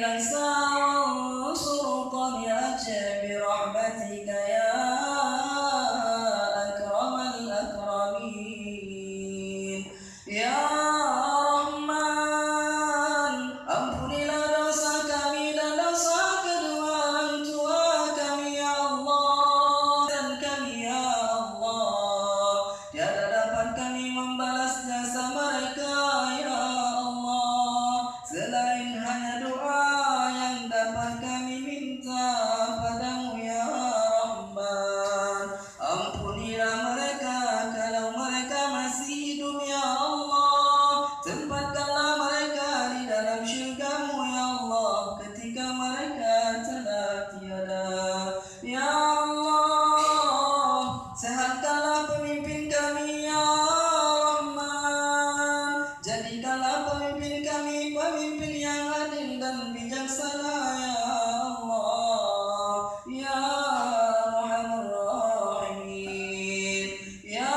ننسى وانصر قرية برحمتك يا أكرم الأكرمين يا رحمن ampunilah dosa kami dan dosa kedua orang tua kami ya Allah, dan kami ya Allah tiada dapat kami membalas jasa mereka ya Allah, selain hanya doa yang dapat kami minta padamu ya Rahman. Ampunilah mereka kalau mereka masih hidup ya Allah, tempatkanlah mereka di dalam syurga-Mu ya Allah ketika mereka telah tiada ya Allah. Sehatkanlah pemimpin kami ya Rahman, jadikanlah pemimpin kami pemimpin yang adil dan bijaksana ya Allah ya Arhamar Rahimin ya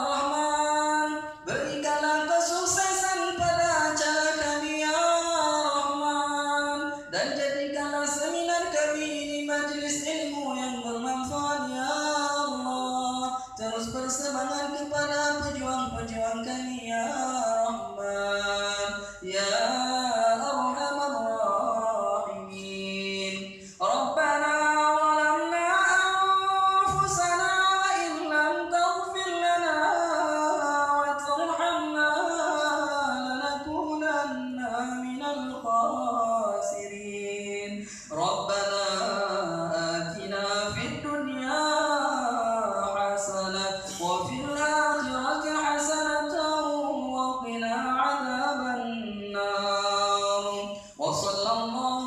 Rahman. Berikanlah kesuksesan pada acara kami ya Rahman, dan jadikanlah seminar kami ini majlis ilmu yang bermanfaat ya Allah. Terus bersemangat kepada pejuang-pejuang kami ya Rahman ya Arhamar Rahimin. Rabbana zalamna anfusana wa in lam taghfir lana wa tarhamna lanakunanna minal khasirin. Rabbana atina fid dunya hasanah wa fil akhirati hasanatan wa qina adzaban nar. Wa sallallahu